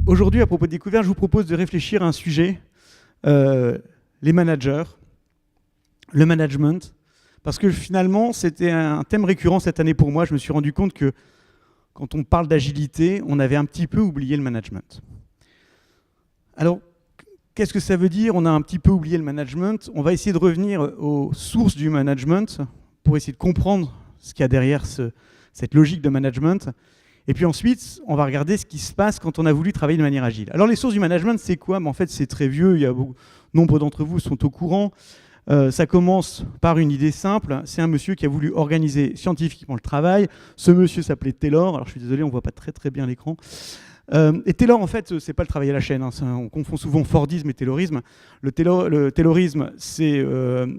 Aujourd'hui, à propos de découverte, je vous propose de réfléchir à un sujet, les managers, le management, parce que finalement, c'était un thème récurrent cette année pour moi. Je me suis rendu compte que quand on parle d'agilité, on avait un petit peu oublié le management. Alors, qu'est-ce que ça veut dire? On a un petit peu oublié le management. On va essayer de revenir aux sources du management pour essayer de comprendre ce qu'il y a derrière cette logique de management. Et puis ensuite, on va regarder ce qui se passe quand on a voulu travailler de manière agile. Alors les sources du management, c'est quoi? En fait, c'est très vieux. Nombre d'entre vous sont au courant. Ça commence par une idée simple. C'est un monsieur qui a voulu organiser scientifiquement le travail. Ce monsieur s'appelait Taylor. Alors je suis désolé, on ne voit pas très bien l'écran. Et Taylor, en fait, c'est pas le travail à la chaîne. On confond souvent Fordisme et Taylorisme. Le Taylorisme, c'est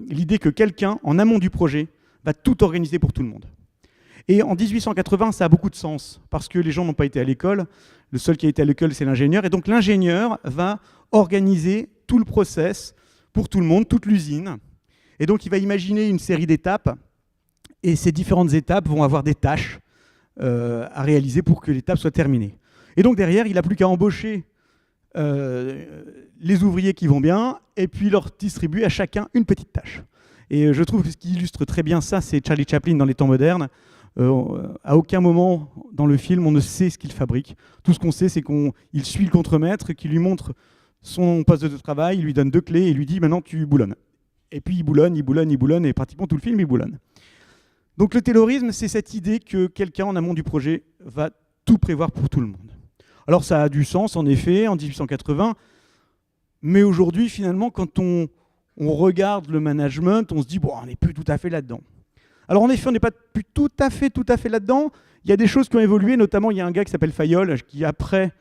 l'idée que quelqu'un, en amont du projet, va tout organiser pour tout le monde. Et en 1880, ça a beaucoup de sens, parce que les gens n'ont pas été à l'école. Le seul qui a été à l'école, c'est l'ingénieur. Et donc l'ingénieur va organiser tout le process pour tout le monde, toute l'usine. Et donc il va imaginer une série d'étapes. Et ces différentes étapes vont avoir des tâches à réaliser pour que l'étape soit terminée. Et donc derrière, il n'a plus qu'à embaucher les ouvriers qui vont bien, et puis leur distribuer à chacun une petite tâche. Et je trouve que ce qui illustre très bien ça, c'est Charlie Chaplin dans Les Temps modernes. À aucun moment dans le film, on ne sait ce qu'il fabrique. Tout ce qu'on sait, c'est qu'il suit le contremaître, qui lui montre son poste de travail, il lui donne 2 clés et il lui dit « maintenant tu boulonnes ». Et puis il boulonne, et pratiquement tout le film, il boulonne. Donc le taylorisme, c'est cette idée que quelqu'un en amont du projet va tout prévoir pour tout le monde. Alors ça a du sens, en effet, en 1880, mais aujourd'hui, finalement, quand on regarde le management, on se dit « bon, on n'est plus tout à fait là-dedans ». Alors en effet, on n'est pas plus tout à fait là-dedans. Il y a des choses qui ont évolué, notamment il y a un gars qui s'appelle Fayol, qui après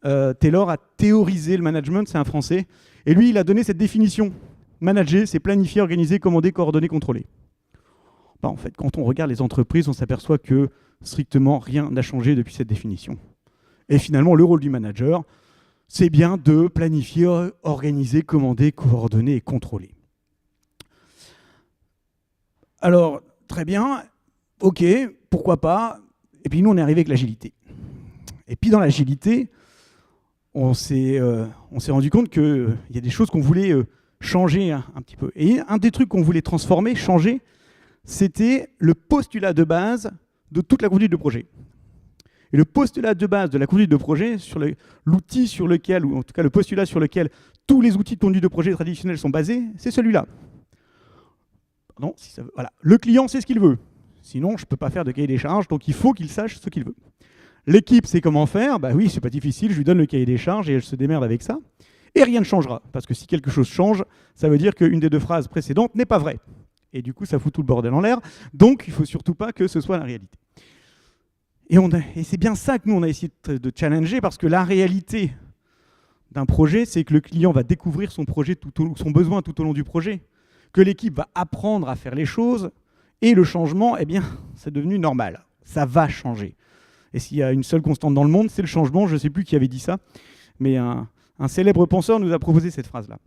Taylor a théorisé le management, c'est un Français, et lui il a donné cette définition. Manager, c'est planifier, organiser, commander, coordonner, contrôler. En fait, quand on regarde les entreprises, on s'aperçoit que strictement rien n'a changé depuis cette définition. Et finalement, le rôle du manager, c'est bien de planifier, organiser, commander, coordonner et contrôler. Alors, très bien, ok, pourquoi pas. Et puis nous, on est arrivé avec l'agilité. Et puis dans l'agilité, on s'est rendu compte qu'il y a des choses qu'on voulait changer un petit peu. Et un des trucs qu'on voulait transformer, changer, c'était le postulat de base de toute la conduite de projet. Et le postulat de base de la conduite de projet, l'outil sur lequel, ou en tout cas le postulat sur lequel tous les outils de conduite de projet traditionnels sont basés, c'est celui-là. Non, voilà. Le client sait ce qu'il veut. Sinon, je ne peux pas faire de cahier des charges, donc il faut qu'il sache ce qu'il veut. L'équipe sait comment faire. Bah oui, c'est pas difficile, je lui donne le cahier des charges et elle se démerde avec ça. Et rien ne changera. Parce que si quelque chose change, ça veut dire qu'une des 2 phrases précédentes n'est pas vraie. Et du coup, ça fout tout le bordel en l'air. Donc, il ne faut surtout pas que ce soit la réalité. Et c'est bien ça que nous, on a essayé de challenger, parce que la réalité d'un projet, c'est que le client va découvrir son besoin tout au long du projet, que l'équipe va apprendre à faire les choses, et le changement, eh bien, c'est devenu normal. Ça va changer. Et s'il y a une seule constante dans le monde, c'est le changement. Je ne sais plus qui avait dit ça, mais un célèbre penseur nous a proposé cette phrase-là.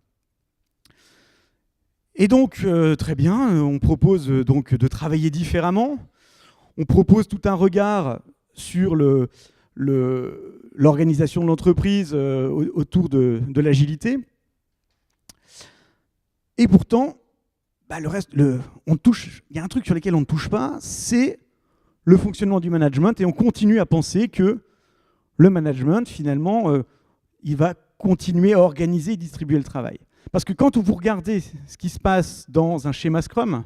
Et donc, très bien, on propose donc de travailler différemment. On propose tout un regard sur l'organisation de l'entreprise autour de l'agilité. Et pourtant, il y a un truc sur lequel on ne touche pas, c'est le fonctionnement du management, et on continue à penser que le management, finalement, il va continuer à organiser et distribuer le travail. Parce que quand vous regardez ce qui se passe dans un schéma Scrum,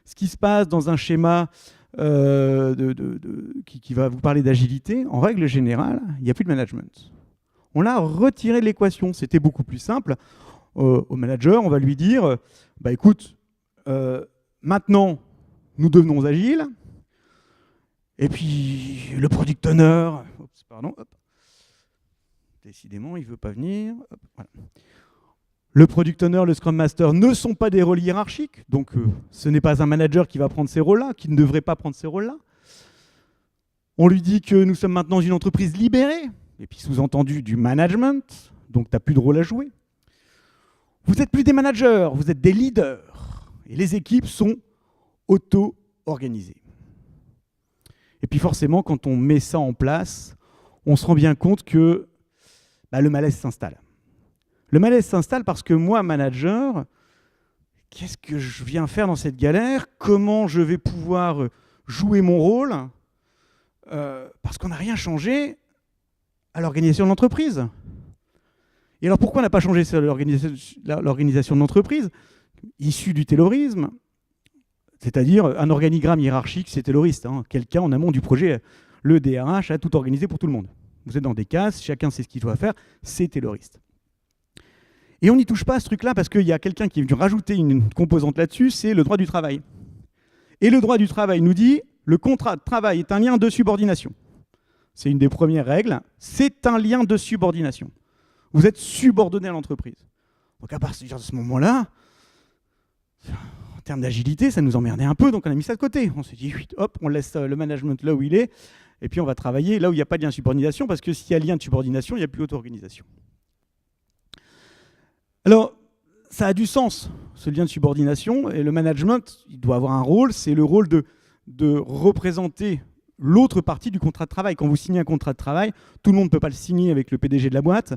ce qui se passe dans un schéma qui va vous parler d'agilité, en règle générale, il n'y a plus de management. On l'a retiré de l'équation. C'était beaucoup plus simple. Au manager, on va lui dire, écoute, maintenant, nous devenons agiles. Et puis, le product owner, décidément, il ne veut pas venir. Voilà. Le product owner, le scrum master ne sont pas des rôles hiérarchiques, donc ce n'est pas un manager qui va prendre ces rôles-là, qui ne devrait pas prendre ces rôles-là. On lui dit que nous sommes maintenant une entreprise libérée, et puis sous-entendu du management, donc tu n'as plus de rôle à jouer. Vous n'êtes plus des managers, vous êtes des leaders, et les équipes sont auto-organisées. Et puis forcément, quand on met ça en place, on se rend bien compte que bah, le malaise s'installe. Le malaise s'installe parce que moi, manager, qu'est-ce que je viens faire dans cette galère? Comment je vais pouvoir jouer mon rôle? Parce qu'on n'a rien changé à l'organisation de l'entreprise. Et alors pourquoi on n'a pas changé l'organisation de l'entreprise? Issue du taylorisme, c'est-à-dire un organigramme hiérarchique, c'est tayloriste. Hein. Quelqu'un en amont du projet, le DRH, a tout organisé pour tout le monde. Vous êtes dans des cases, chacun sait ce qu'il doit faire, c'est tayloriste. Et on n'y touche pas à ce truc-là parce qu'il y a quelqu'un qui est venu rajouter une composante là-dessus, c'est le droit du travail. Et le droit du travail nous dit, le contrat de travail est un lien de subordination. C'est une des premières règles, c'est un lien de subordination. Vous êtes subordonné à l'entreprise. Donc à partir de ce moment-là, en termes d'agilité, ça nous emmerdait un peu, donc on a mis ça de côté. On s'est dit, hop, on laisse le management là où il est, et puis on va travailler là où il n'y a pas de lien de subordination, parce que s'il y a lien de subordination, il n'y a plus auto-organisation. Alors, ça a du sens, ce lien de subordination, et le management, il doit avoir un rôle, c'est le rôle de représenter l'autre partie du contrat de travail. Quand vous signez un contrat de travail, tout le monde ne peut pas le signer avec le PDG de la boîte.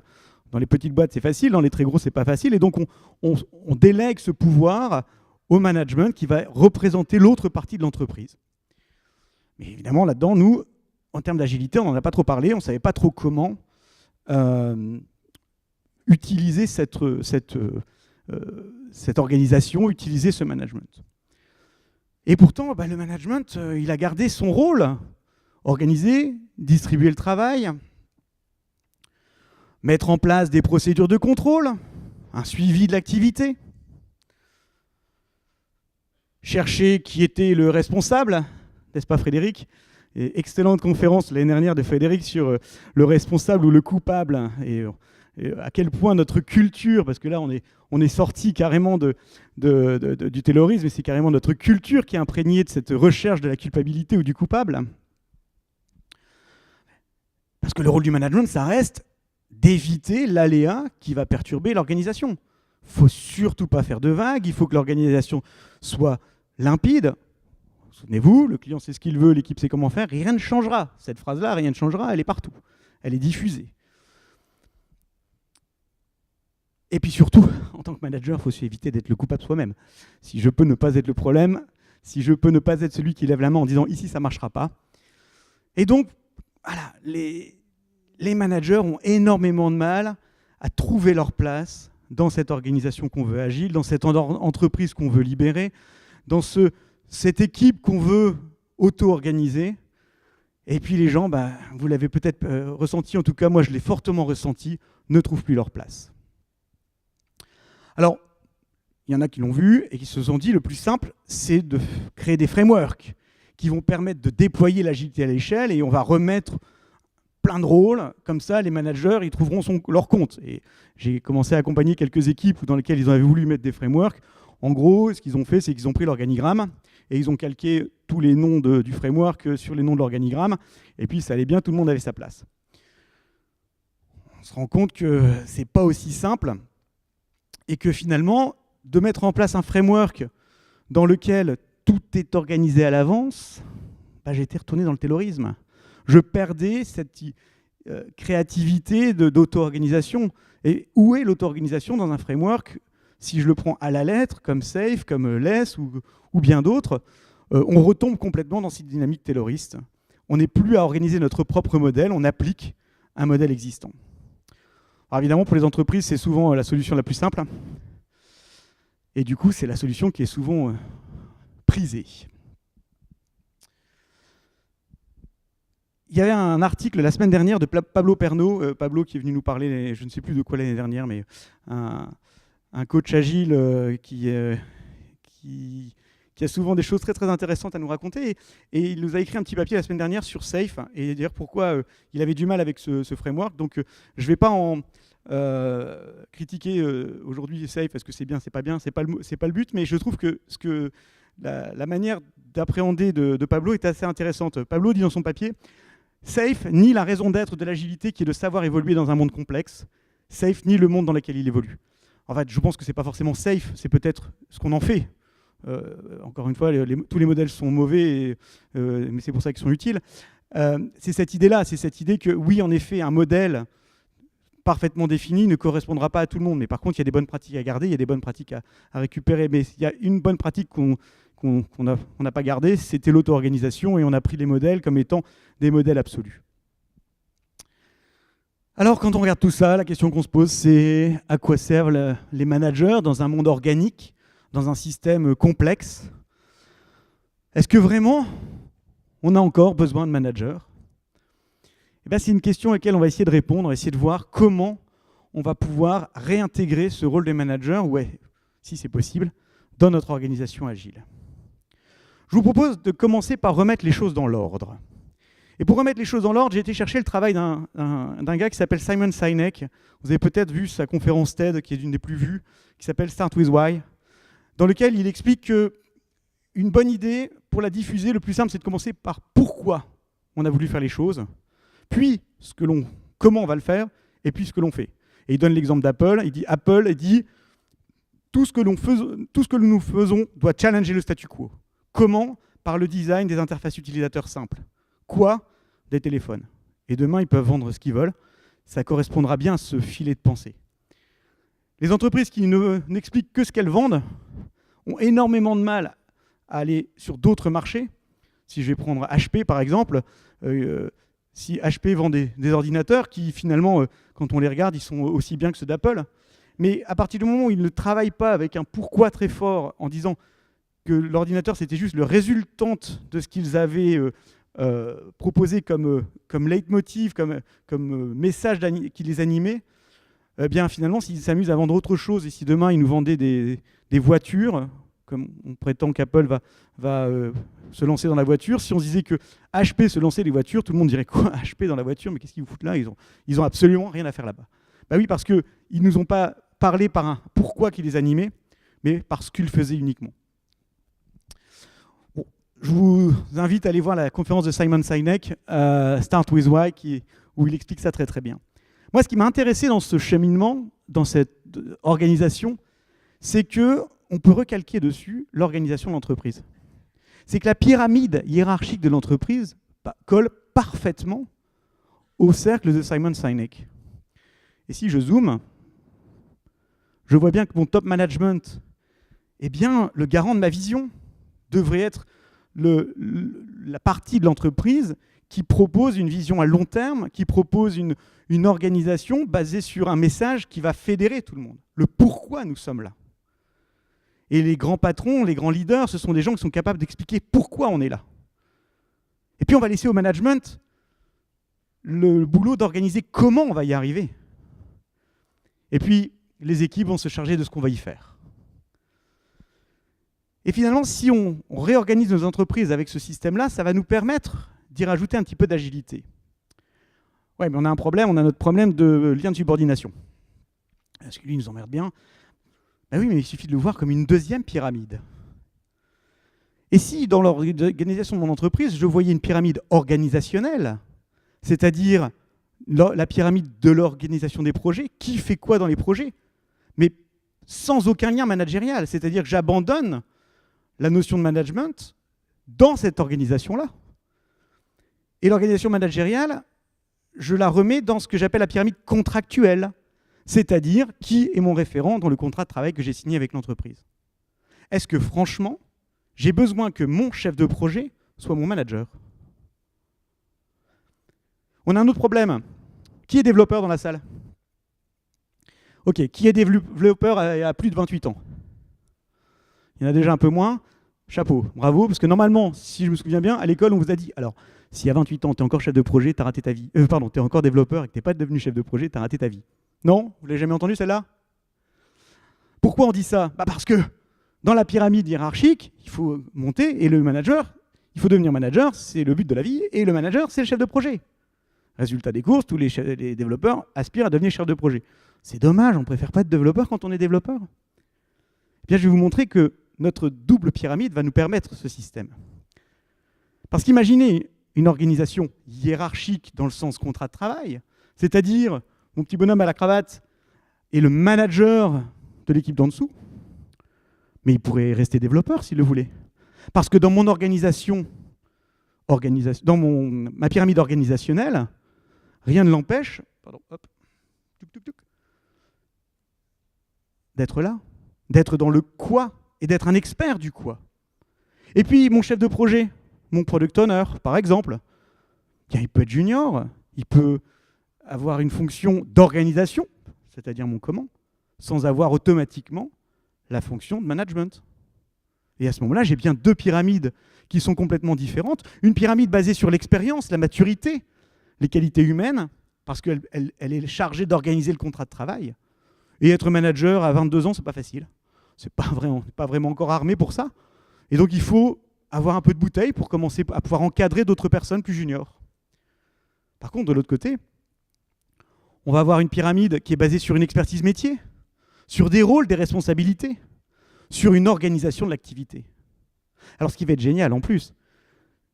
Dans les petites boîtes, c'est facile, dans les très grosses, c'est pas facile, et donc on délègue ce pouvoir au management qui va représenter l'autre partie de l'entreprise. Mais évidemment, là-dedans, nous, en termes d'agilité, on n'en a pas trop parlé, on ne savait pas trop comment utiliser cette organisation, utiliser ce management. Et pourtant, le management, il a gardé son rôle, organiser, distribuer le travail, mettre en place des procédures de contrôle, un suivi de l'activité, chercher qui était le responsable, n'est-ce pas Frédéric? Et excellente conférence l'année dernière de Frédéric sur le responsable ou le coupable, et à quel point notre culture, parce que là on est sorti carrément du taylorisme, et c'est carrément notre culture qui est imprégnée de cette recherche de la culpabilité ou du coupable. Parce que le rôle du management, ça reste d'éviter l'aléa qui va perturber l'organisation. Il ne faut surtout pas faire de vagues, il faut que l'organisation soit limpide. Souvenez-vous, le client sait ce qu'il veut, l'équipe sait comment faire, rien ne changera. Cette phrase-là, rien ne changera, elle est partout. Elle est diffusée. Et puis surtout, en tant que manager, il faut éviter d'être le coupable soi-même. Si je peux ne pas être le problème, si je peux ne pas être celui qui lève la main en disant « ici, ça ne marchera pas ». Et donc, voilà, les managers ont énormément de mal à trouver leur place dans cette organisation qu'on veut agile, dans cette entreprise qu'on veut libérer, dans cette équipe qu'on veut auto-organiser. Et puis les gens, vous l'avez peut-être ressenti, en tout cas moi je l'ai fortement ressenti, ne trouvent plus leur place. Alors, il y en a qui l'ont vu et qui se sont dit le plus simple, c'est de créer des frameworks qui vont permettre de déployer l'agilité à l'échelle, et on va remettre plein de rôles, comme ça les managers ils trouveront leur compte. Et j'ai commencé à accompagner quelques équipes dans lesquelles ils avaient voulu mettre des frameworks. En gros, ce qu'ils ont fait, c'est qu'ils ont pris l'organigramme et ils ont calqué tous les noms du framework sur les noms de l'organigramme, et puis ça allait bien, tout le monde avait sa place. On se rend compte que c'est pas aussi simple, et que finalement, de mettre en place un framework dans lequel tout est organisé à l'avance, j'étais retourné dans le taylorisme. Je perdais cette créativité d'auto-organisation. Et où est l'auto-organisation dans un framework? Si je le prends à la lettre, comme Safe, comme Less ou bien d'autres, on retombe complètement dans cette dynamique tayloriste. On n'est plus à organiser notre propre modèle, on applique un modèle existant. Alors évidemment, pour les entreprises, c'est souvent la solution la plus simple. Et du coup, c'est la solution qui est souvent prisée. Il y avait un article la semaine dernière de Pablo Perno, Pablo qui est venu nous parler, je ne sais plus de quoi l'année dernière, mais un coach agile qui a souvent des choses très très intéressantes à nous raconter, et il nous a écrit un petit papier la semaine dernière sur Safe, et dire pourquoi il avait du mal avec ce framework. Donc je ne vais pas en critiquer aujourd'hui Safe, parce que c'est bien, c'est pas bien, c'est pas le but, mais je trouve que la manière d'appréhender de Pablo est assez intéressante. Pablo dit dans son papier: Safe nie la raison d'être de l'agilité qui est de savoir évoluer dans un monde complexe. Safe nie le monde dans lequel il évolue. En fait, je pense que c'est pas forcément safe, c'est peut-être ce qu'on en fait. Encore une fois, tous les modèles sont mauvais, mais c'est pour ça qu'ils sont utiles. C'est cette idée-là, c'est cette idée que oui, en effet, un modèle parfaitement défini ne correspondra pas à tout le monde. Mais par contre, il y a des bonnes pratiques à garder, il y a des bonnes pratiques à récupérer. Mais il y a une bonne pratique qu'on n'a pas gardée, c'était l'auto-organisation, et on a pris les modèles comme étant des modèles absolus. Alors, quand on regarde tout ça, la question qu'on se pose, c'est à quoi servent les managers dans un monde organique, dans un système complexe? Est-ce que vraiment, on a encore besoin de managers? C'est une question à laquelle on va essayer de répondre, on va essayer de voir comment on va pouvoir réintégrer ce rôle des managers, si c'est possible, dans notre organisation agile. Je vous propose de commencer par remettre les choses dans l'ordre. Et pour remettre les choses dans l'ordre, j'ai été chercher le travail d'un gars qui s'appelle Simon Sinek. Vous avez peut-être vu sa conférence TED, qui est une des plus vues, qui s'appelle Start with Why, dans lequel il explique qu'une bonne idée, pour la diffuser, le plus simple, c'est de commencer par pourquoi on a voulu faire les choses, puis comment on va le faire, et puis ce que l'on fait. Et il donne l'exemple d'Apple. Il dit Apple dit tout ce que nous faisons doit challenger le statu quo. Comment? Par le design des interfaces utilisateurs simples. Quoi? Des téléphones. Et demain, ils peuvent vendre ce qu'ils veulent. Ça correspondra bien à ce filet de pensée. Les entreprises qui n'expliquent que ce qu'elles vendent ont énormément de mal à aller sur d'autres marchés. Si je vais prendre HP, par exemple, si HP vend des ordinateurs qui, finalement, quand on les regarde, ils sont aussi bien que ceux d'Apple. Mais à partir du moment où ils ne travaillent pas avec un pourquoi très fort, en disant que l'ordinateur, c'était juste le résultante de ce qu'ils avaient proposé comme leitmotiv, comme message qui les animait, finalement, s'ils s'amusent à vendre autre chose, et si demain, ils nous vendaient des voitures, comme on prétend qu'Apple va se lancer dans la voiture, si on se disait que HP se lançait les voitures, tout le monde dirait quoi? HP dans la voiture, mais qu'est-ce qu'ils vous foutent là? Ils ont absolument rien à faire là-bas. Oui, parce qu'ils ne nous ont pas parlé par un pourquoi qui les animait, mais par ce qu'ils faisaient uniquement. Bon, je vous invite à aller voir la conférence de Simon Sinek, Start with Why, où il explique ça très très bien. Moi, ce qui m'a intéressé dans ce cheminement, dans cette organisation, c'est qu'on peut recalquer dessus l'organisation de l'entreprise. C'est que la pyramide hiérarchique de l'entreprise colle parfaitement au cercle de Simon Sinek. Et si je zoome, je vois bien que mon top management, le garant de ma vision, devrait être la partie de l'entreprise qui propose une vision à long terme, qui propose une organisation basée sur un message qui va fédérer tout le monde. Le pourquoi nous sommes là. Et les grands patrons, les grands leaders, ce sont des gens qui sont capables d'expliquer pourquoi on est là. Et puis on va laisser au management le boulot d'organiser comment on va y arriver. Et puis les équipes vont se charger de ce qu'on va y faire. Et finalement, si on réorganise nos entreprises avec ce système-là, ça va nous permettre d'y rajouter un petit peu d'agilité. Ouais, mais on a un problème, on a notre problème de lien de subordination. Est-ce que lui nous emmerde bien? Oui, mais il suffit de le voir comme une deuxième pyramide. Et si, dans l'organisation de mon entreprise, je voyais une pyramide organisationnelle, c'est-à-dire la pyramide de l'organisation des projets, qui fait quoi dans les projets, mais sans aucun lien managérial, c'est-à-dire que j'abandonne la notion de management dans cette organisation-là. Et l'organisation managériale, je la remets dans ce que j'appelle la pyramide contractuelle, c'est-à-dire qui est mon référent dans le contrat de travail que j'ai signé avec l'entreprise. Est-ce que franchement, j'ai besoin que mon chef de projet soit mon manager? On a un autre problème. Qui est développeur dans la salle? Ok, qui est développeur à plus de 28 ans? Il y en a déjà un peu moins. Chapeau, bravo, parce que normalement, si je me souviens bien, à l'école, on vous a dit, alors, si à 28 ans, tu es encore chef de projet, tu as raté ta vie. Tu es encore développeur et que tu n'es pas devenu chef de projet, tu as raté ta vie. Non? Vous ne l'avez jamais entendu, celle-là? Pourquoi on dit ça? Parce que dans la pyramide hiérarchique, il faut monter, et le manager, il faut devenir manager, c'est le but de la vie, et le manager, c'est le chef de projet. Résultat des courses, tous les développeurs aspirent à devenir chef de projet. C'est dommage, on ne préfère pas être développeur quand on est développeur. Je vais vous montrer que notre double pyramide va nous permettre ce système. Parce qu'imaginez une organisation hiérarchique dans le sens contrat de travail, c'est-à-dire mon petit bonhomme à la cravate est le manager de l'équipe d'en dessous, mais il pourrait rester développeur s'il le voulait. Parce que dans mon organisation, dans ma pyramide organisationnelle, rien ne l'empêche D'être là, d'être dans le quoi et d'être un expert du quoi. Et puis mon chef de projet, mon product owner, par exemple, il peut être junior, il peut avoir une fonction d'organisation, c'est-à-dire mon comment, sans avoir automatiquement la fonction de management. Et à ce moment-là, j'ai bien deux pyramides qui sont complètement différentes. Une pyramide basée sur l'expérience, la maturité, les qualités humaines, parce qu'elle est chargée d'organiser le contrat de travail. Et être manager à 22 ans, c'est pas facile. C'est pas vraiment encore armé pour ça. Et donc il faut avoir un peu de bouteille pour commencer à pouvoir encadrer d'autres personnes plus juniors. Par contre, de l'autre côté, on va avoir une pyramide qui est basée sur une expertise métier, sur des rôles, des responsabilités, sur une organisation de l'activité. Alors ce qui va être génial en plus,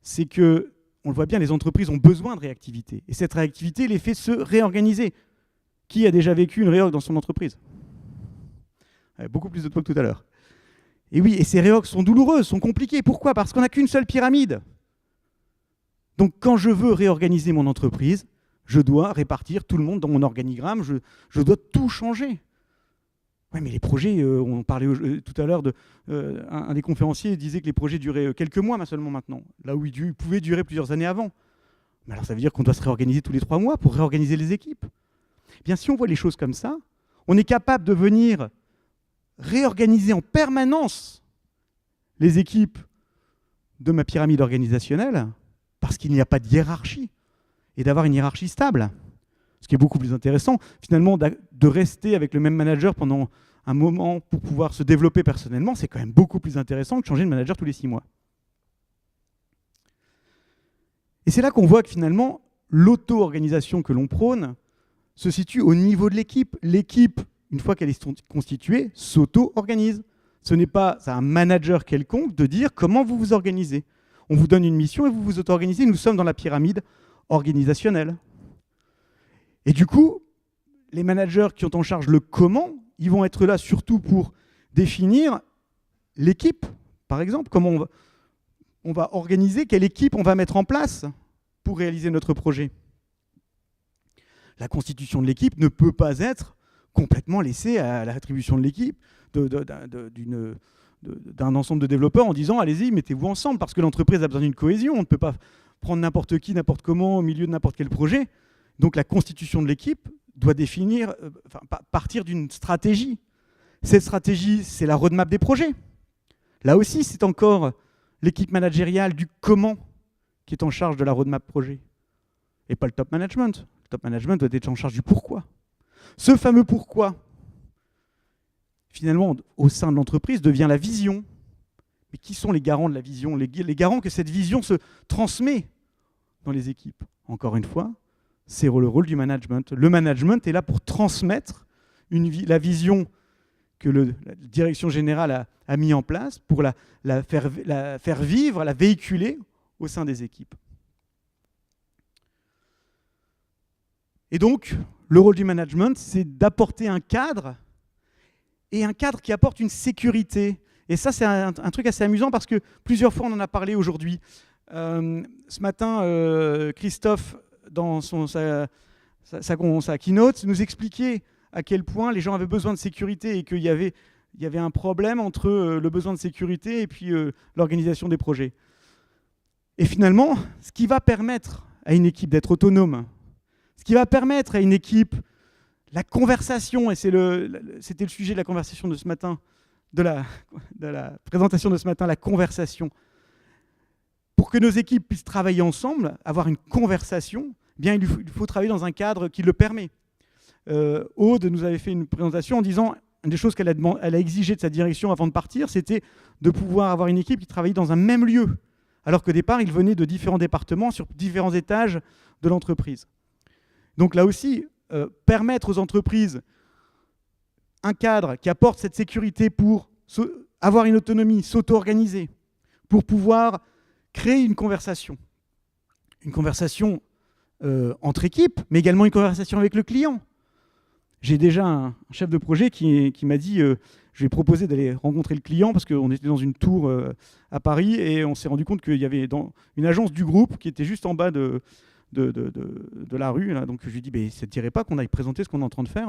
c'est que, on le voit bien, les entreprises ont besoin de réactivité. Et cette réactivité les fait se réorganiser. Qui a déjà vécu une réorg dans son entreprise? Beaucoup plus de toi que tout à l'heure. Et oui, et ces réorgs sont douloureuses, sont compliquées. Pourquoi? Parce qu'on n'a qu'une seule pyramide. Donc quand je veux réorganiser mon entreprise, je dois répartir tout le monde dans mon organigramme, je dois tout changer. Oui, mais les projets, on parlait tout à l'heure, un des conférenciers disait que les projets duraient quelques mois seulement maintenant, là où ils pouvaient durer plusieurs années avant. Mais alors ça veut dire qu'on doit se réorganiser tous les 3 mois pour réorganiser les équipes. Eh bien, si on voit les choses comme ça, on est capable de venir réorganiser en permanence les équipes de ma pyramide organisationnelle parce qu'il n'y a pas de hiérarchie et d'avoir une hiérarchie stable. Ce qui est beaucoup plus intéressant, finalement, de rester avec le même manager pendant un moment pour pouvoir se développer personnellement, c'est quand même beaucoup plus intéressant que de changer de manager tous les 6 mois. Et c'est là qu'on voit que finalement, l'auto-organisation que l'on prône se situe au niveau de l'équipe. L'équipe, une fois qu'elle est constituée, s'auto-organise. Ce n'est pas à un manager quelconque de dire comment vous vous organisez. On vous donne une mission et vous vous auto-organisez. Nous sommes dans la pyramide organisationnelle. Et du coup, les managers qui ont en charge le comment, ils vont être là surtout pour définir l'équipe, par exemple. Comment on va organiser, quelle équipe on va mettre en place pour réaliser notre projet. La constitution de l'équipe ne peut pas être complètement laissée à l'attribution de l'équipe, d'un ensemble de développeurs en disant « allez-y, mettez-vous ensemble » parce que l'entreprise a besoin d'une cohésion. On ne peut pas prendre n'importe qui, n'importe comment, au milieu de n'importe quel projet. Donc la constitution de l'équipe doit partir d'une stratégie. Cette stratégie, c'est la roadmap des projets. Là aussi, c'est encore l'équipe managériale du comment qui est en charge de la roadmap projet, et pas le top management. Le top management doit être en charge du pourquoi. Ce fameux pourquoi, finalement, au sein de l'entreprise, devient la vision. Mais qui sont les garants de la vision? Les garants que cette vision se transmet dans les équipes. Encore une fois, c'est le rôle du management. Le management est là pour transmettre la vision que la direction générale a mis en place, pour la faire vivre, la véhiculer au sein des équipes. Et donc, le rôle du management, c'est d'apporter un cadre, et un cadre qui apporte une sécurité. Et ça, c'est un truc assez amusant parce que plusieurs fois, on en a parlé aujourd'hui. Ce matin, Christophe, dans sa keynote, nous expliquait à quel point les gens avaient besoin de sécurité et qu'il y avait un problème entre le besoin de sécurité et puis l'organisation des projets. Et finalement, ce qui va permettre à une équipe d'être autonome, ce qui va permettre à une équipe, la conversation, et c'était le sujet de la conversation de ce matin, de la présentation de ce matin, la conversation. Pour que nos équipes puissent travailler ensemble, avoir une conversation, eh bien, il faut travailler dans un cadre qui le permet. Aude nous avait fait une présentation en disant, une des choses qu'elle a exigé de sa direction avant de partir, c'était de pouvoir avoir une équipe qui travaillait dans un même lieu, alors qu'au départ, ils venaient de différents départements sur différents étages de l'entreprise. Donc là aussi, permettre aux entreprises un cadre qui apporte cette sécurité pour avoir une autonomie, s'auto-organiser, pour pouvoir créer une conversation entre équipes, mais également une conversation avec le client. J'ai déjà un chef de projet qui m'a dit je lui ai proposé d'aller rencontrer le client parce qu'on était dans une tour à Paris et on s'est rendu compte qu'il y avait une agence du groupe qui était juste en bas de de la rue. Là. Donc je lui dis, ça ne te dirait pas qu'on aille présenter ce qu'on est en train de faire?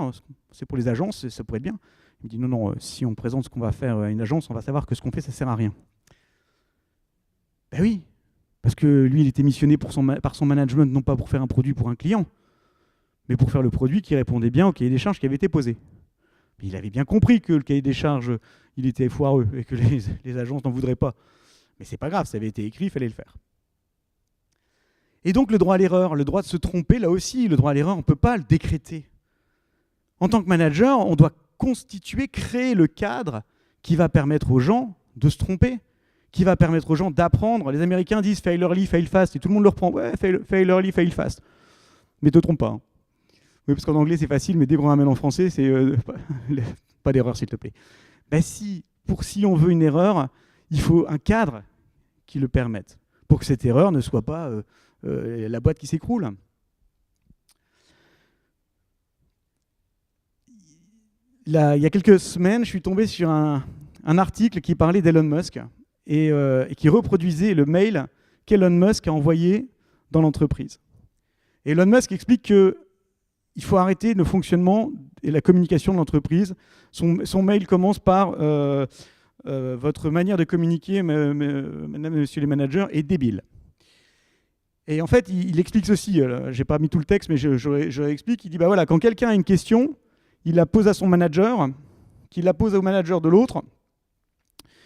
C'est pour les agences, ça pourrait être bien. Il me dit, non, si on présente ce qu'on va faire à une agence, on va savoir que ce qu'on fait, ça ne sert à rien. Ben oui, parce que lui, il était missionné par son management, non pas pour faire un produit pour un client, mais pour faire le produit qui répondait bien au cahier des charges qui avait été posé. Mais il avait bien compris que le cahier des charges, il était foireux et que les agences n'en voudraient pas. Mais c'est pas grave, ça avait été écrit, il fallait le faire. Et donc le droit à l'erreur, le droit de se tromper, là aussi, le droit à l'erreur, on ne peut pas le décréter. En tant que manager, on doit créer le cadre qui va permettre aux gens de se tromper, qui va permettre aux gens d'apprendre. Les Américains disent « fail early, fail fast » et tout le monde le reprend. Ouais, fail early, fail fast. Mais te trompe pas. Hein. Oui, parce qu'en anglais, c'est facile, mais dès qu'on ramène en français, c'est pas d'erreur, s'il te plaît. Ben si on veut une erreur, il faut un cadre qui le permette, pour que cette erreur ne soit pas la boîte qui s'écroule. Là, il y a quelques semaines, je suis tombé sur un article qui parlait d'Elon Musk et qui reproduisait le mail qu'Elon Musk a envoyé dans l'entreprise. Et Elon Musk explique qu'il faut arrêter le fonctionnement et la communication de l'entreprise. Son mail commence par votre manière de communiquer, mesdames et messieurs les managers, est débile. Et en fait, il explique ceci. Je n'ai pas mis tout le texte, mais je l'explique. Il dit, voilà, quand quelqu'un a une question, il la pose à son manager, qu'il la pose au manager de l'autre,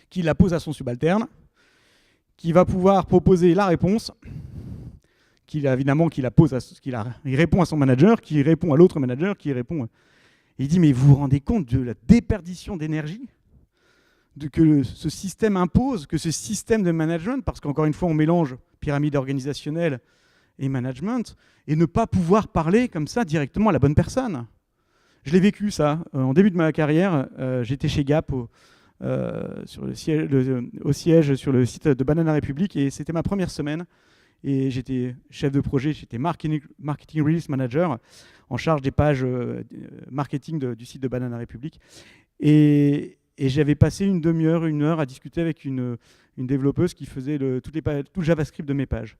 qu'il la pose à son subalterne, qui va pouvoir proposer la réponse, il répond à son manager, qui répond à l'autre manager, qui répond... Et il dit, mais vous vous rendez compte de la déperdition d'énergie que ce système impose, que ce système de management, parce qu'encore une fois, on mélange pyramide organisationnelle et management, et ne pas pouvoir parler comme ça directement à la bonne personne. Je l'ai vécu, ça. En début de ma carrière, j'étais chez Gap au siège sur le site de Banana Republic, et c'était ma première semaine. Et j'étais chef de projet, j'étais marketing release manager, en charge des pages marketing du site de Banana Republic. Et j'avais passé une demi-heure, une heure à discuter avec une développeuse qui faisait tout le JavaScript de mes pages.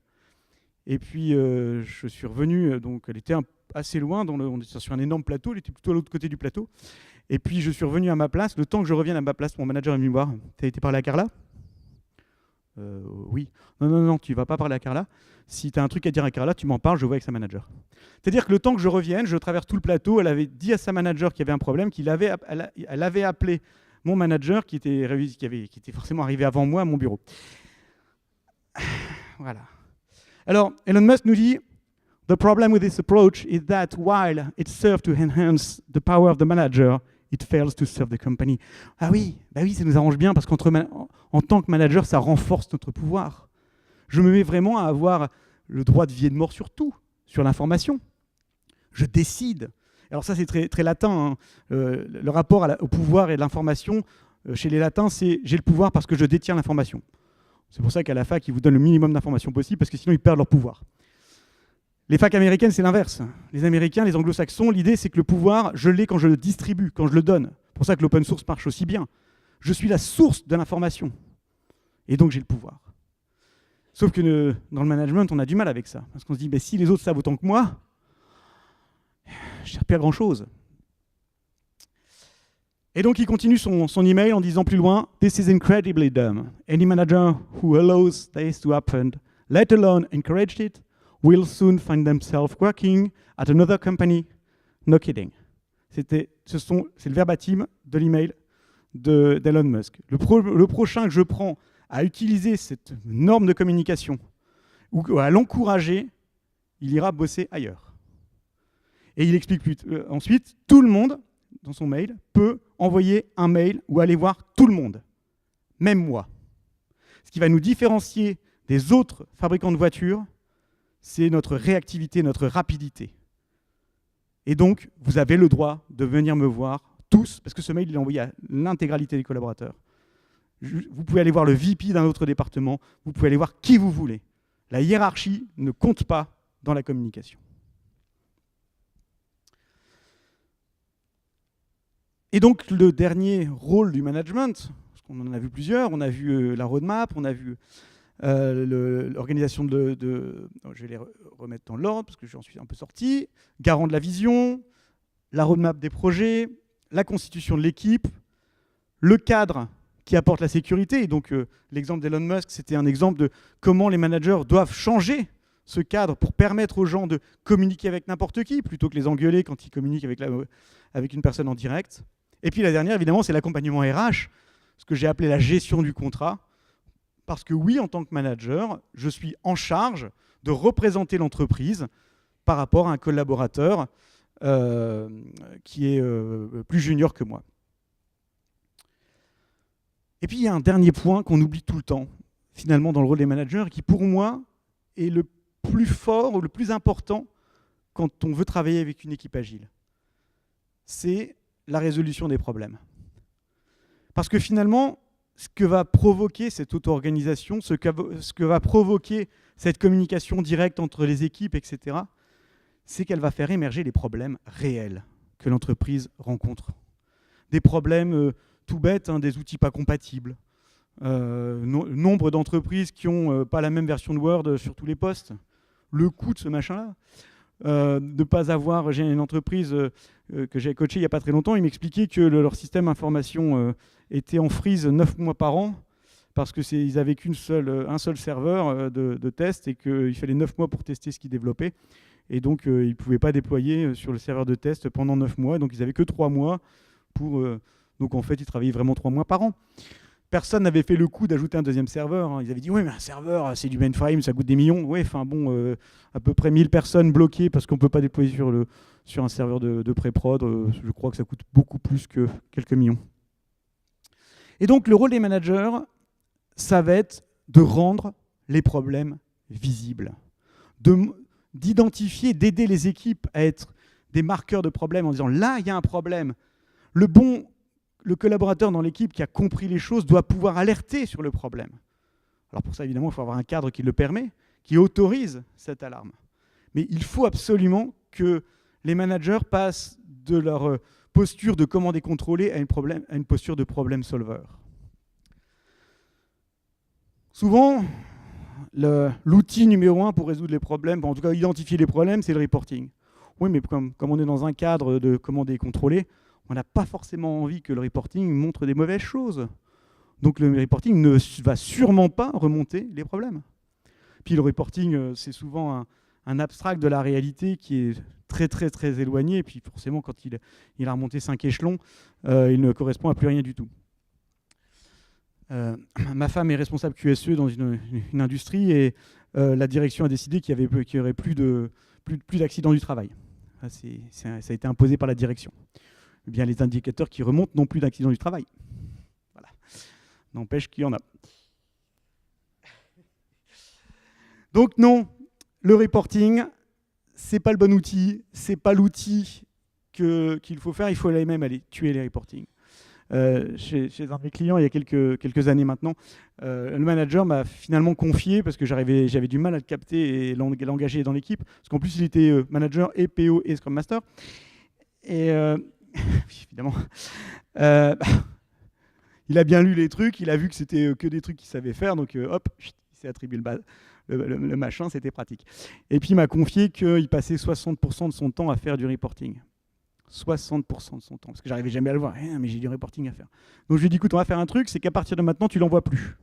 Et puis, je suis revenu, donc elle était assez loin, on était sur un énorme plateau, elle était plutôt à l'autre côté du plateau. Et puis, je suis revenu à ma place. Le temps que je revienne à ma place, mon manager est venu me voir. « Tu as été parler à Carla ?» Oui. Non, tu ne vas pas parler à Carla. Si tu as un truc à dire à Carla, tu m'en parles, je vois avec sa manager. C'est-à-dire que le temps que je revienne, je traverse tout le plateau, elle avait dit à sa manager qu'il y avait un problème, elle avait appelé mon manager qui était forcément arrivé avant moi à mon bureau. Voilà. Alors, Elon Musk nous dit « The problem with this approach is that while it serves to enhance the power of the manager, it fails to serve the company. » Ah oui, ça nous arrange bien parce qu'en tant que manager, ça renforce notre pouvoir. Je me mets vraiment à avoir le droit de vie et de mort sur tout, sur l'information. Je décide. Alors ça, c'est très, très latin. Hein. Le rapport au pouvoir et à l'information, chez les latins, c'est « j'ai le pouvoir parce que je détiens l'information ». C'est pour ça qu'à la fac, ils vous donnent le minimum d'informations possible parce que sinon, ils perdent leur pouvoir. Les facs américaines, c'est l'inverse. Les Américains, les anglo-saxons, l'idée, c'est que le pouvoir, je l'ai quand je le distribue, quand je le donne. C'est pour ça que l'open source marche aussi bien. Je suis la source de l'information. Et donc, j'ai le pouvoir. Sauf que dans le management, on a du mal avec ça. Parce qu'on se dit, si les autres savent autant que moi, je ne sers plus à grand-chose. Et donc, il continue son email en disant plus loin, « This is incredibly dumb. Any manager who allows this to happen, let alone encouraged it, will soon find themselves working at another company. No kidding. » C'est le verbatim de l'email d'Elon Musk. Le prochain que je prends à utiliser cette norme de communication ou à l'encourager, il ira bosser ailleurs. Et il explique ensuite, tout le monde, dans son mail, peut envoyer un mail ou aller voir tout le monde, même moi. Ce qui va nous différencier des autres fabricants de voitures, c'est notre réactivité, notre rapidité. Et donc, vous avez le droit de venir me voir, tous, parce que ce mail, il est envoyé à l'intégralité des collaborateurs. Vous pouvez aller voir le VP d'un autre département, vous pouvez aller voir qui vous voulez. La hiérarchie ne compte pas dans la communication. Et donc, le dernier rôle du management, parce qu'on en a vu plusieurs, on a vu la roadmap, on a vu l'organisation je vais les remettre dans l'ordre parce que j'en suis un peu sorti, garant de la vision, la roadmap des projets, la constitution de l'équipe, le cadre qui apporte la sécurité. Et donc l'exemple d'Elon Musk, c'était un exemple de comment les managers doivent changer ce cadre pour permettre aux gens de communiquer avec n'importe qui, plutôt que les engueuler quand ils communiquent avec une personne en direct. Et puis la dernière, évidemment, c'est l'accompagnement RH, ce que j'ai appelé la gestion du contrat. Parce que oui, en tant que manager, je suis en charge de représenter l'entreprise par rapport à un collaborateur qui est plus junior que moi. Et puis il y a un dernier point qu'on oublie tout le temps, finalement, dans le rôle des managers, qui pour moi est le plus fort ou le plus important quand on veut travailler avec une équipe agile. C'est la résolution des problèmes. Parce que finalement, ce que va provoquer cette auto-organisation, ce que va provoquer cette communication directe entre les équipes, etc., c'est qu'elle va faire émerger les problèmes réels que l'entreprise rencontre. Des problèmes tout bêtes, des outils pas compatibles, nombre d'entreprises qui n'ont pas la même version de Word sur tous les postes, le coût de ce machin-là, de pas avoir... J'ai une entreprise que j'ai coachée il n'y a pas très longtemps, ils m'expliquaient que leur système information était en freeze 9 mois par an, parce qu'ils n'avaient un seul serveur de test et qu'il fallait 9 mois pour tester ce qu'ils développaient. Et donc, ils ne pouvaient pas déployer sur le serveur de test pendant 9 mois. Donc, ils n'avaient que 3 mois pour... donc, en fait, ils travaillaient vraiment 3 mois par an. Personne n'avait fait le coup d'ajouter un deuxième serveur. Ils avaient dit, oui, mais un serveur, c'est du mainframe, ça coûte des millions. Oui, enfin bon, à peu près 1000 personnes bloquées parce qu'on ne peut pas déployer sur un serveur de pré-prod. Je crois que ça coûte beaucoup plus que quelques millions. Et donc, le rôle des managers, ça va être de rendre les problèmes visibles, d'identifier, d'aider les équipes à être des marqueurs de problèmes en disant, là, il y a un problème. Le collaborateur dans l'équipe qui a compris les choses doit pouvoir alerter sur le problème. Alors pour ça, évidemment, il faut avoir un cadre qui le permet, qui autorise cette alarme. Mais il faut absolument que les managers passent de leur posture de commander contrôler à une posture de problem solver. Souvent, l'outil numéro 1 pour résoudre les problèmes, en tout cas identifier les problèmes, c'est le reporting. Oui, mais comme on est dans un cadre de commander et contrôler, on n'a pas forcément envie que le reporting montre des mauvaises choses. Donc le reporting ne va sûrement pas remonter les problèmes. Puis le reporting, c'est souvent un abstract de la réalité qui est très très très éloigné. Et puis forcément, quand il a remonté 5 échelons, il ne correspond à plus rien du tout. Ma femme est responsable QSE dans une industrie et la direction a décidé qu'il y aurait plus d'accidents du travail. Ça a été imposé par la direction. Eh bien, les indicateurs qui remontent n'ont plus d'accidents du travail. Voilà. N'empêche qu'il y en a. Donc non, le reporting, c'est pas le bon outil, c'est pas l'outil qu'il faut faire, il faut même aller tuer les reportings. Chez un de mes clients, il y a quelques années maintenant, le manager m'a finalement confié, parce que j'avais du mal à le capter et l'engager dans l'équipe, parce qu'en plus il était manager et PO et Scrum Master. Et évidemment, il a bien lu les trucs, il a vu que c'était que des trucs qu'il savait faire, donc hop, il s'est attribué le machin, c'était pratique. Et puis il m'a confié qu'il passait 60% de son temps à faire du reporting. 60% de son temps, parce que j'arrivais jamais à le voir. Mais j'ai du reporting à faire. Donc je lui ai dit, écoute, on va faire un truc, c'est qu'à partir de maintenant, tu l'envoies plus.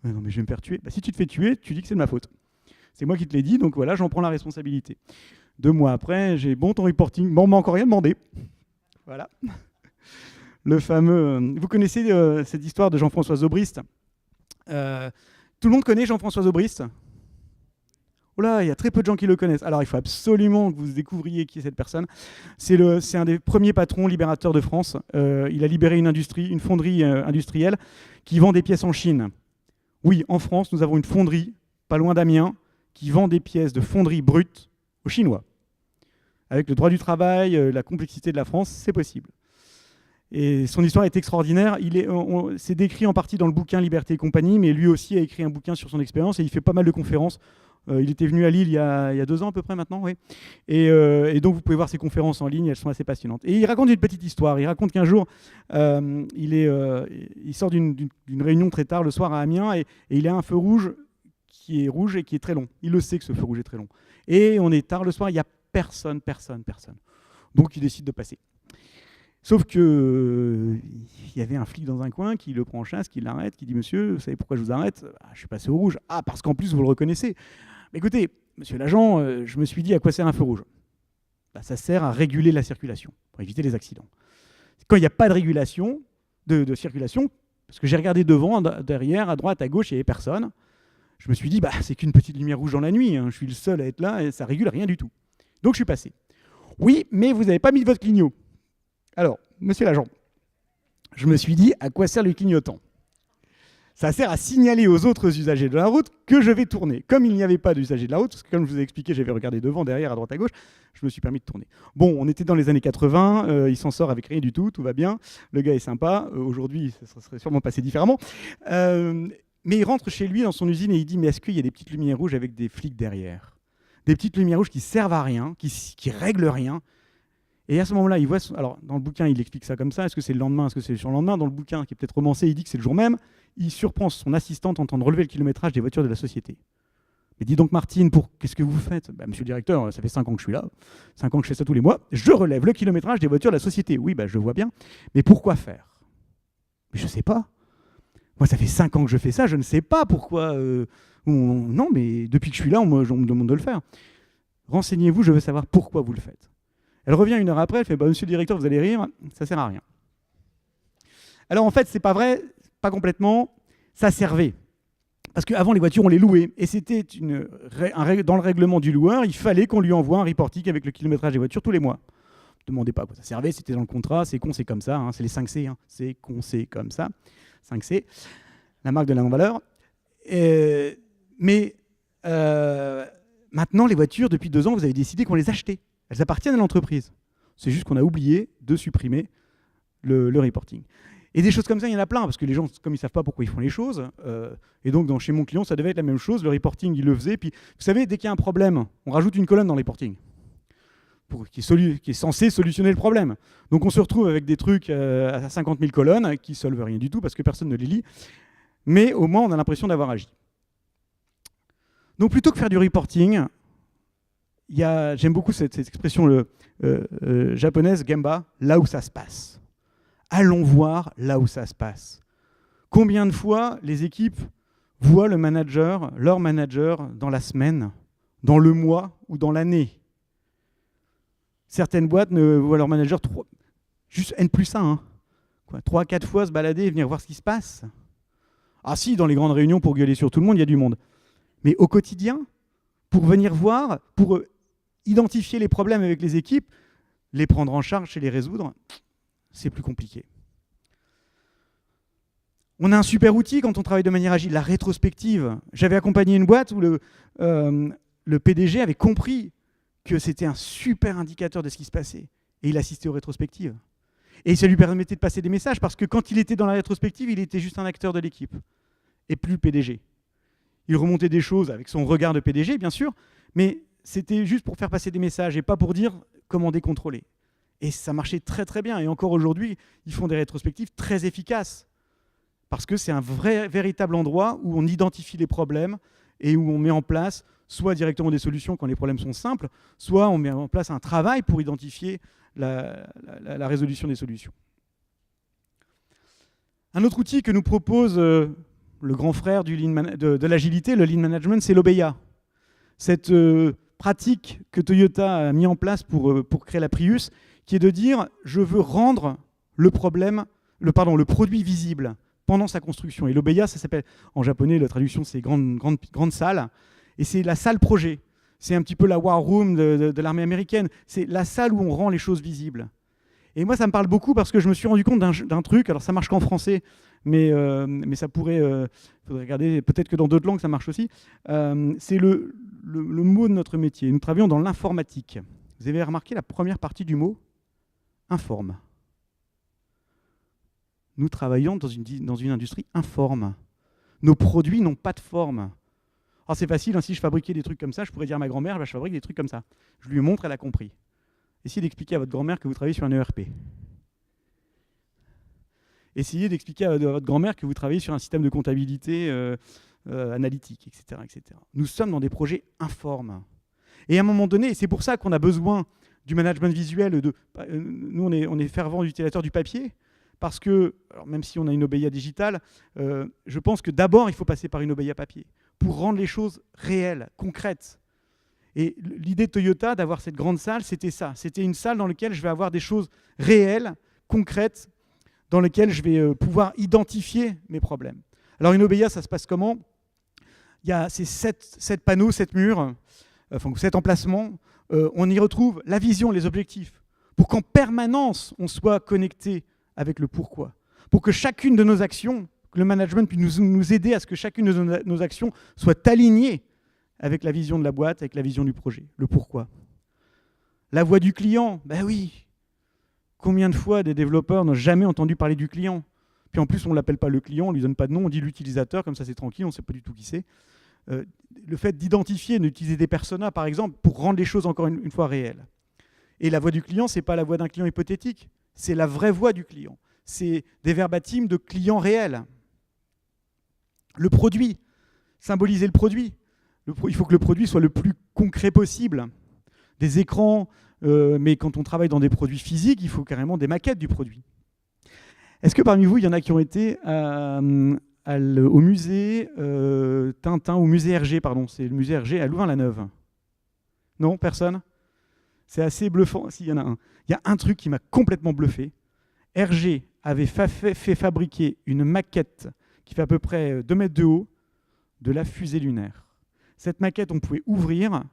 Non, mais je vais me faire tuer. Si tu te fais tuer, tu dis que c'est de ma faute. C'est moi qui te l'ai dit, donc voilà, j'en prends la responsabilité. 2 mois après, j'ai ton reporting. Bon, on m'a encore rien demandé. Voilà. Le fameux... Vous connaissez cette histoire de Jean-François Zobrist. Tout le monde connaît Jean-François Zobrist? Oh là, il y a très peu de gens qui le connaissent. Alors, il faut absolument que vous découvriez qui est cette personne. C'est un des premiers patrons libérateurs de France. Il a libéré une fonderie industrielle qui vend des pièces en Chine. Oui, en France, nous avons une fonderie, pas loin d'Amiens, qui vend des pièces de fonderie brutes aux Chinois. Avec le droit du travail, la complexité de la France, c'est possible. Et son histoire est extraordinaire. C'est décrit en partie dans le bouquin Liberté et compagnie, mais lui aussi a écrit un bouquin sur son expérience et il fait pas mal de conférences. Il était venu à Lille il y a 2 ans à peu près maintenant, oui. Et donc vous pouvez voir ses conférences en ligne, elles sont assez passionnantes. Et il raconte une petite histoire. Il raconte qu'un jour, il sort d'une réunion très tard le soir à Amiens et il a un feu rouge qui est rouge et qui est très long. Il le sait que ce feu rouge est très long. Et on est tard le soir, il n'y a personne. Donc il décide de passer. Sauf que il y avait un flic dans un coin qui le prend en chasse, qui l'arrête, qui dit « Monsieur, vous savez pourquoi je vous arrête ? Je suis passé au rouge. Ah, parce qu'en plus, vous le reconnaissez. Mais écoutez, monsieur l'agent, je me suis dit à quoi sert un feu rouge ? Ça sert à réguler la circulation, pour éviter les accidents. Quand il n'y a pas de régulation de circulation, parce que j'ai regardé devant, derrière, à droite, à gauche, il n'y avait personne, je me suis dit, c'est qu'une petite lumière rouge dans la nuit, hein, je suis le seul à être là, et ça régule rien du tout. Donc je suis passé. Oui, mais vous n'avez pas mis votre clignot. Alors, monsieur l'agent, je me suis dit, à quoi sert le clignotant ? Ça sert à signaler aux autres usagers de la route que je vais tourner. Comme il n'y avait pas d'usagers de la route, parce que comme je vous ai expliqué, j'avais regardé devant, derrière, à droite, à gauche, je me suis permis de tourner. Bon, on était dans les années 80, il s'en sort avec rien du tout va bien, le gars est sympa, aujourd'hui ça serait sûrement passé différemment. Mais il rentre chez lui dans son usine et il dit « Mais est-ce qu'il y a des petites lumières rouges avec des flics derrière ? Des petites lumières rouges qui servent à rien, qui règlent rien ?» Et à ce moment-là, il voit... Alors, dans le bouquin, il explique ça comme ça. Est-ce que c'est le lendemain ? Est-ce que c'est le surlendemain ? Dans le bouquin, qui est peut-être romancé, il dit que c'est le jour même. Il surprend son assistante en train de relever le kilométrage des voitures de la société. Il dit donc, Martine, qu'est-ce que vous faites ? Monsieur le directeur, ça fait 5 ans que je suis là. 5 ans que je fais ça tous les mois. Je relève le kilométrage des voitures de la société. Oui, je vois bien. Mais pourquoi faire ? Mais je ne sais pas. Moi, ça fait 5 ans que je fais ça. Je ne sais pas pourquoi... Non, mais depuis que je suis là, on me demande de le faire. Renseignez-vous, je veux savoir pourquoi vous le faites. Elle revient 1 heure après, elle fait « Monsieur le directeur, vous allez rire, ça sert à rien. » Alors en fait, c'est pas vrai, pas complètement, ça servait. Parce qu'avant, les voitures, on les louait. Et c'était dans le règlement du loueur, il fallait qu'on lui envoie un reporting avec le kilométrage des voitures tous les mois. Ne demandez pas à quoi ça servait, c'était dans le contrat, c'est con, c'est comme ça, hein, c'est les 5 C, hein, c'est con, c'est comme ça. 5 C, la marque de la non-valeur. Mais maintenant, les voitures, depuis 2 ans, vous avez décidé qu'on les achetait. Elles appartiennent à l'entreprise. C'est juste qu'on a oublié de supprimer le reporting. Et des choses comme ça, il y en a plein, parce que les gens, comme ils ne savent pas pourquoi ils font les choses, et donc chez mon client, ça devait être la même chose. Le reporting, il le faisait. Puis, vous savez, dès qu'il y a un problème, on rajoute une colonne dans le reporting qui est censé solutionner le problème. Donc on se retrouve avec des trucs à 50 000 colonnes qui ne solvent rien du tout, parce que personne ne les lit. Mais au moins, on a l'impression d'avoir agi. Donc plutôt que faire du reporting, j'aime beaucoup cette expression japonaise, Gemba, là où ça se passe. Allons voir là où ça se passe. Combien de fois les équipes voient leur manager dans la semaine, dans le mois ou dans l'année ? Certaines boîtes ne voient leur manager juste N+1, 3-4 fois se balader et venir voir ce qui se passe. Ah si, dans les grandes réunions pour gueuler sur tout le monde, il y a du monde. Mais au quotidien, pour venir voir, pour identifier les problèmes avec les équipes, les prendre en charge et les résoudre, c'est plus compliqué. On a un super outil quand on travaille de manière agile, la rétrospective. J'avais accompagné une boîte où le PDG avait compris que c'était un super indicateur de ce qui se passait. Et il assistait aux rétrospectives. Et ça lui permettait de passer des messages, parce que quand il était dans la rétrospective, il était juste un acteur de l'équipe, et plus PDG. Il remontait des choses avec son regard de PDG, bien sûr, mais c'était juste pour faire passer des messages, et pas pour dire comment décontrôler. Et ça marchait très très bien. Et encore aujourd'hui, ils font des rétrospectives très efficaces. Parce que c'est un véritable endroit où on identifie les problèmes et où on met en place soit directement des solutions quand les problèmes sont simples, soit on met en place un travail pour identifier la résolution des solutions. Un autre outil que nous propose le grand frère de l'agilité, le Lean Management, c'est l'OBEA. Cette pratique que Toyota a mis en place pour créer la Prius, qui est de dire « je veux rendre le produit visible » pendant sa construction. Et l'OBEA, ça s'appelle, en japonais, la traduction, c'est grande salle. Et c'est la salle projet. C'est un petit peu la war room de l'armée américaine. C'est la salle où on rend les choses visibles. Et moi, ça me parle beaucoup parce que je me suis rendu compte d'un truc. Alors, ça marche qu'en français, mais ça pourrait... faudrait regarder, peut-être que dans d'autres langues, ça marche aussi. C'est le mot de notre métier. Nous travaillons dans l'informatique. Vous avez remarqué la première partie du mot ? Informe. Nous travaillons dans une industrie informe. Nos produits n'ont pas de forme. Alors c'est facile, hein, si je fabriquais des trucs comme ça, je pourrais dire à ma grand-mère, je fabrique des trucs comme ça. Je lui montre, elle a compris. Essayez d'expliquer à votre grand-mère que vous travaillez sur un ERP. Essayez d'expliquer à votre grand-mère que vous travaillez sur un système de comptabilité analytiques, etc., etc. Nous sommes dans des projets informes. Et à un moment donné, c'est pour ça qu'on a besoin du management visuel. Nous, on est fervents utilisateurs du papier, parce que, alors même si on a une Obeya digitale, je pense que d'abord, il faut passer par une Obeya papier pour rendre les choses réelles, concrètes. Et l'idée de Toyota d'avoir cette grande salle, c'était ça. C'était une salle dans laquelle je vais avoir des choses réelles, concrètes, dans lesquelles je vais pouvoir identifier mes problèmes. Alors une Obeya, ça se passe comment? Il y a ces 7 panneaux, 7 murs, enfin 7 emplacements. On y retrouve la vision, les objectifs, pour qu'en permanence, on soit connecté avec le pourquoi. Pour que chacune de nos actions, que le management puisse nous aider à ce que chacune de nos actions soit alignée avec la vision de la boîte, avec la vision du projet, le pourquoi. La voix du client, ben oui. Combien de fois des développeurs n'ont jamais entendu parler du client? Puis en plus, on ne l'appelle pas le client, on ne lui donne pas de nom, on dit l'utilisateur, comme ça c'est tranquille, on ne sait pas du tout qui c'est. Le fait d'identifier, d'utiliser des personas, par exemple, pour rendre les choses encore une fois réelles. Et la voix du client, ce n'est pas la voix d'un client hypothétique, c'est la vraie voix du client. C'est des verbatims de clients réels. Le produit, symboliser le produit. Il faut que le produit soit le plus concret possible. Des écrans, mais quand on travaille dans des produits physiques, il faut carrément des maquettes du produit. Est-ce que parmi vous, il y en a qui ont été au musée Tintin, au musée Hergé, pardon, c'est le musée Hergé à Louvain-la-Neuve? Non, personne? C'est assez bluffant. Si, il y en a un. Il y a un truc qui m'a complètement bluffé. Hergé avait fait fabriquer une maquette qui fait à peu près 2 mètres de haut de la fusée lunaire. Cette maquette, on pouvait ouvrir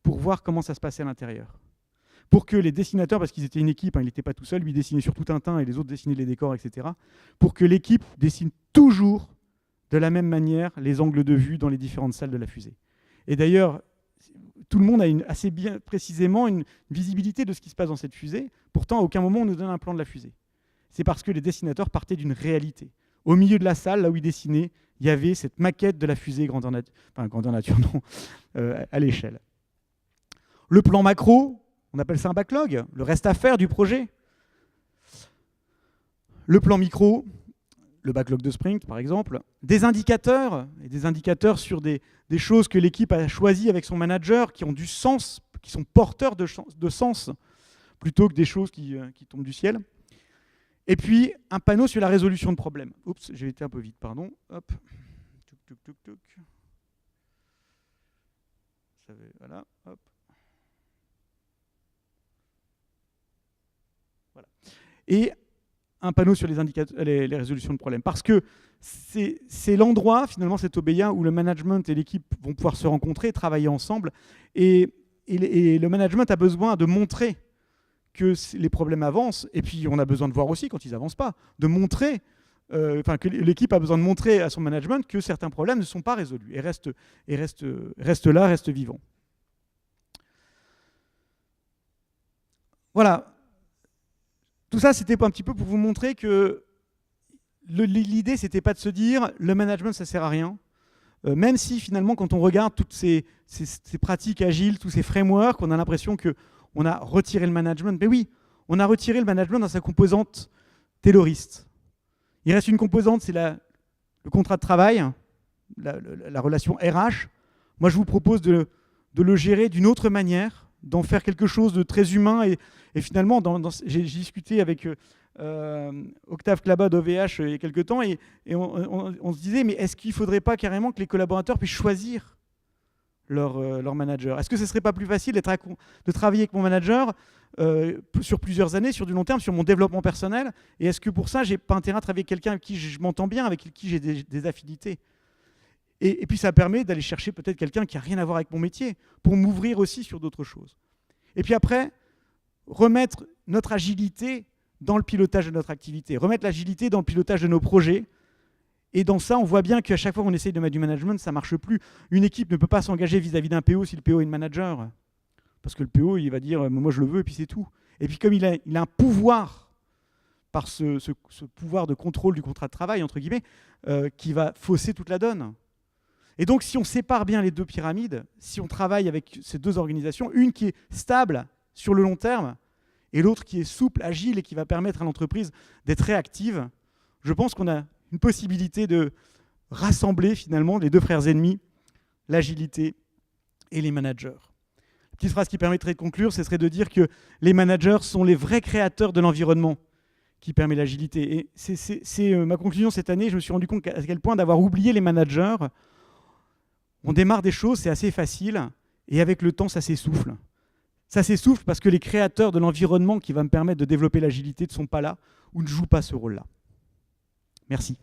pour voir comment ça se passait à l'intérieur. Pour que les dessinateurs, parce qu'ils étaient une équipe, il n'était pas tout seul, lui dessinait surtout Tintin et les autres dessinaient les décors, etc. Pour que l'équipe dessine toujours de la même manière les angles de vue dans les différentes salles de la fusée. Et d'ailleurs, tout le monde a assez bien précisément une visibilité de ce qui se passe dans cette fusée. Pourtant, à aucun moment on nous donne un plan de la fusée. C'est parce que les dessinateurs partaient d'une réalité. Au milieu de la salle, là où ils dessinaient, il y avait cette maquette de la fusée grandeur nature, non, à l'échelle. Le plan macro, on appelle ça un backlog, le reste à faire du projet. Le plan micro, le backlog de sprint par exemple. Des indicateurs, et des indicateurs sur des choses que l'équipe a choisies avec son manager, qui ont du sens, qui sont porteurs de sens, plutôt que des choses qui tombent du ciel. Et puis, un panneau sur la résolution de problèmes. Oups, j'ai été un peu vite, pardon. Hop. Touc. Voilà, hop. Voilà. Et un panneau sur les indicateurs, les résolutions de problèmes. Parce que c'est l'endroit, finalement, cet Obeya, où le management et l'équipe vont pouvoir se rencontrer, travailler ensemble. Et le management a besoin de montrer que les problèmes avancent, et puis on a besoin de voir aussi quand ils n'avancent pas, de montrer, que l'équipe a besoin de montrer à son management que certains problèmes ne sont pas résolus et restent là, restent vivants. Voilà. Tout ça, c'était un petit peu pour vous montrer que l'idée, c'était pas de se dire le management, ça sert à rien. Même si finalement, quand on regarde toutes ces pratiques agiles, tous ces frameworks, on a l'impression qu'on a retiré le management. Mais oui, on a retiré le management dans sa composante tayloriste. Il reste une composante, c'est le contrat de travail, la relation RH. Moi, je vous propose de le gérer d'une autre manière, d'en faire quelque chose de très humain. Et finalement, j'ai discuté avec Octave Klaba d'OVH il y a quelques temps, et on se disait, mais est-ce qu'il ne faudrait pas carrément que les collaborateurs puissent choisir leur manager? Est-ce que ce ne serait pas plus facile de travailler avec mon manager sur plusieurs années, sur du long terme, sur mon développement personnel? Et est-ce que pour ça, je n'ai pas intérêt à travailler avec quelqu'un avec qui je m'entends bien, avec qui j'ai des affinités? Et puis ça permet d'aller chercher peut-être quelqu'un qui n'a rien à voir avec mon métier, pour m'ouvrir aussi sur d'autres choses. Et puis après, remettre notre agilité dans le pilotage de notre activité, remettre l'agilité dans le pilotage de nos projets. Et dans ça, on voit bien qu'à chaque fois qu'on essaye de mettre du management, ça ne marche plus. Une équipe ne peut pas s'engager vis-à-vis d'un PO si le PO est le manager. Parce que le PO, il va dire « moi je le veux » et puis c'est tout. Et puis comme il a un pouvoir, par ce pouvoir de contrôle du contrat de travail, entre guillemets, qui va fausser toute la donne. Et donc si on sépare bien les deux pyramides, si on travaille avec ces deux organisations, une qui est stable sur le long terme, et l'autre qui est souple, agile et qui va permettre à l'entreprise d'être réactive, je pense qu'on a une possibilité de rassembler finalement les deux frères ennemis, l'agilité et les managers. La petite phrase qui permettrait de conclure, ce serait de dire que les managers sont les vrais créateurs de l'environnement qui permet l'agilité. Et c'est ma conclusion cette année. Je me suis rendu compte à quel point d'avoir oublié les managers, on démarre des choses, c'est assez facile, et avec le temps, ça s'essouffle. Ça s'essouffle parce que les créateurs de l'environnement qui va me permettre de développer l'agilité ne sont pas là ou ne jouent pas ce rôle-là. Merci.